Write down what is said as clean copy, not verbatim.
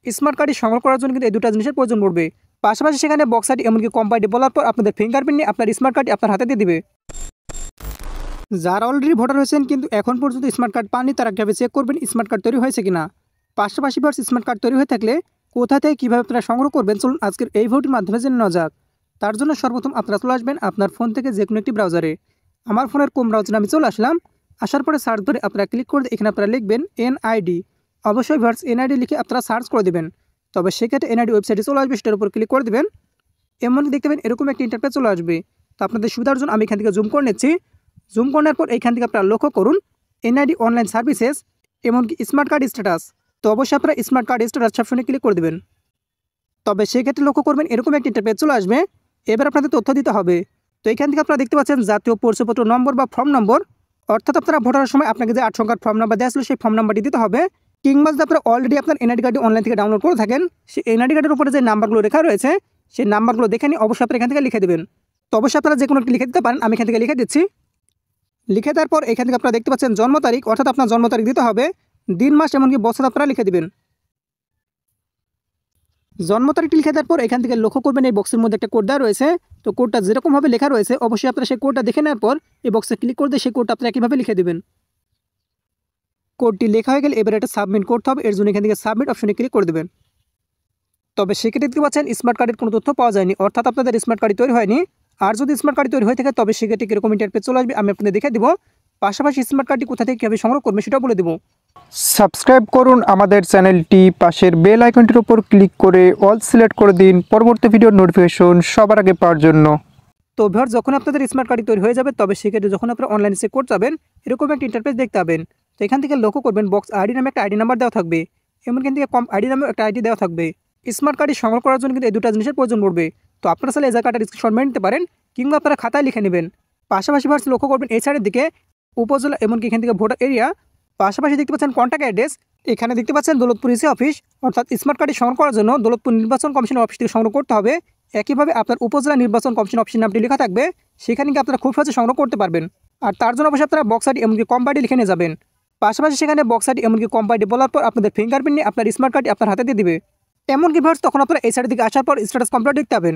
Smart কার্ডটি সংগ্রহ করার জন্য কিন্তু এই দুটো জিনিসের প্রয়োজন পড়বে। পাশাপাশি সেখানে বক্স আইডি এমনকি কোম্পানিটি বলার পর আপনাদের ফিঙ্গারপ্রিন্ট নিয়ে আপনার স্মার্ট কার্ডটি আপনার হাতে দিয়ে দিবে। যারা অলরেডি ভোটার হয়েছেন কিন্তু এখন পর্যন্ত স্মার্ট কার্ড পাননি তারা কীভাবে চেক করবেন স্মার্ট কার্ড তৈরি হয়েছে কিনা। পাশাপাশি স্মার্ট কার্ড তৈরি হয়ে থাকলে কোথা থেকে কীভাবে আপনারা সংগ্রহ করবেন চলুন আজকের এই ভিডিওটির মাধ্যমে জেনে নেওয়া যাক। তার জন্য সর্বপ্রথম আপনারা চলে আসবেন আপনার ফোন থেকে যে কোনো একটি ব্রাউজারে। আমার ফোনের কোম ব্রাউজারে আমি চলে আসলাম। আসার পরে সার্চ ধরে আপনারা ক্লিক করে এখানে আপনারা লিখবেন এনআইডি। অবশ্যই ভার্স এনআইডি লিখে আপনারা সার্চ করে দেবেন। তবে সেক্ষেত্রে এনআইডি ওয়েবসাইটে চলে আসবে, সেটার উপর ক্লিক করে দেবেন। এমনকি দেখতে পাবেন এরকম একটি ইন্টারফেস চলে আসবে। তো আপনাদের সুবিধার জন্য আমি এখান থেকে জুম করে নিচ্ছি। জুম করার পর এইখান থেকে আপনারা লক্ষ্য করুন এনআইডি অনলাইন সার্ভিসেস এমনকি স্মার্ট কার্ড স্ট্যাটাস। তো অবশ্যই আপনারা স্মার্ট কার্ড স্ট্যাটাস অপশনে ক্লিক করে দেবেন। তবে সেক্ষেত্রে লক্ষ্য করবেন এরকম একটি ইন্টারফেস চলে আসবে। এবার আপনাদের তথ্য দিতে হবে। তো এখান থেকে আপনারা দেখতে পাচ্ছেন জাতীয় পরিচয়পত্র নম্বর বা ফর্ম নম্বর, অর্থাৎ আপনারা ভোটারের সময় আপনাকে যে 8 সংখ্যার ফর্ম নাম্বার দেওয়া ছিল সেই ফর্ম নাম্বারটি দিতে হবে। কিংবা যদি আপনারা অলরেডি আপনার এনআইডি কার্ডটি অনলাইন থেকে ডাউনলোড করে থাকেন সেই এনআইডি কার্ডের উপরে যে নাম্বারগুলো লেখা রয়েছে সেই নাম্বারগুলো দেখে নিয়ে অবশ্যই আপনারা এখান থেকে লিখে দেবেন। তো অবশ্যই আপনারা যে কোনো একটি লিখে দিতে পারেন, আমি এখান থেকে লিখে দিচ্ছি। লিখে দেওয়ার পর এখান থেকে আপনারা দেখতে পাচ্ছেন জন্ম তারিখ, অর্থাৎ আপনার জন্ম তারিখ দিতে হবে। দিন মাস এমনকি বছর আপনারা লিখে দেবেন। জন্ম তারিখটি লিখে দেওয়ার পর এখান থেকে লক্ষ্য করবেন এই বক্সের মধ্যে একটা কোড দেওয়া রয়েছে। তো কোডটা যেরকমভাবে লেখা রয়েছে অবশ্যই আপনারা সেই কোডটা দেখে নেওয়ার পর এই বক্সে ক্লিক করে দিয়ে সেই কোডটা আপনারা একইভাবে লিখে দেবেন। কোডটি লেখা হয়ে গেলে এবার এটা সাবমিট করতে হবে। এর জন্য এখান থেকে সাবমিট অপশনে ক্লিক করে দেবেন। তবে সেক্ষেত্রে দেখতে পাচ্ছেন স্মার্ট কার্ডের কোনো তথ্য পাওয়া যায়নি, অর্থাৎ আপনাদের স্মার্ট কার্ড তৈরি হয়নি। আর যদি স্মার্ট কার্ড তৈরি হয়ে থাকে তবে সেক্ষেত্রে কীরকম ইন্টারফেস চলে আসবে আমি আপনাদের দেখে দেবো। পাশাপাশি স্মার্ট কার্ডটি কোথা থেকে কীভাবে সংগ্রহ করবে সেটাও বলে দেবো। সাবস্ক্রাইব করুন আমাদের চ্যানেলটি, পাশের বেল আইকনটির উপর ক্লিক করে অল সিলেক্ট করে দিন পরবর্তী ভিডিওর নোটিফিকেশন সবার আগে পাওয়ার জন্য। তো ভিউয়ার্স যখন আপনাদের স্মার্ট কার্ডটি তৈরি হয়ে যাবে তবে সেক্ষেত্রে যখন আপনারা অনলাইনে চেক করতে যাবেন এরকম একটা ইন্টারফেস দেখতে পাবেন। তো এখান থেকে লক্ষ্য করবেন বক্স আইডি নামে একটা আইডি নাম্বার দেওয়া থাকবে, এমনকি এখান থেকে কম আইডি নামে একটা আইডি দেওয়া থাকবে। স্মার্ট কার্ডটি সংগ্রহ করার জন্য কিন্তু এই দুটো জিনিসের প্রয়োজন পড়বে। তো আপনারা চাইলে এই জায়গাটা স্ক্রিনশট মেরে নিতে পারেন কিংবা আপনারা খাতায় লিখে নেবেন। পাশাপাশি ভার্স লক্ষ্য করবেন এই সাইডের দিকে উপজেলা এমনকি এখান থেকে ভোটার এরিয়া। পাশাপাশি দেখতে পাচ্ছেন কন্ট্যাক্ট অ্যাড্রেস, এখানে দেখতে পাচ্ছেন দৌলতপুর ইসি অফিস, অর্থাৎ স্মার্ট কার্ডটি সংগ্রহ করার জন্য দৌলতপুর নির্বাচন কমিশনের অফিস থেকে সংগ্রহ করতে হবে। একইভাবে আপনার উপজেলা নির্বাচন কমিশন অফিসের নামটি লেখা থাকবে, সেখানে গিয়ে আপনারা খুব সহজে সংগ্রহ করতে পারবেন। আর তার জন্য অবশ্যই আপনারা বক্স আইডি এমনকি কোম্পানি লিখে নিয়ে যাবেন। পাশাপাশি সেখানে বক্স আইডি এমনকি কোম্পানি বলার পর আপনাদের ফিঙ্গারপ্রিন্ট নিয়ে আপনার স্মার্ট কার্ডটি আপনার হাতে দিয়ে দিবে। এমনকি ভার্স তখন আপনারা এই সাইডের দিকে আসার পর স্ট্যাটাস কমপ্লিট দেখতে পাবেন।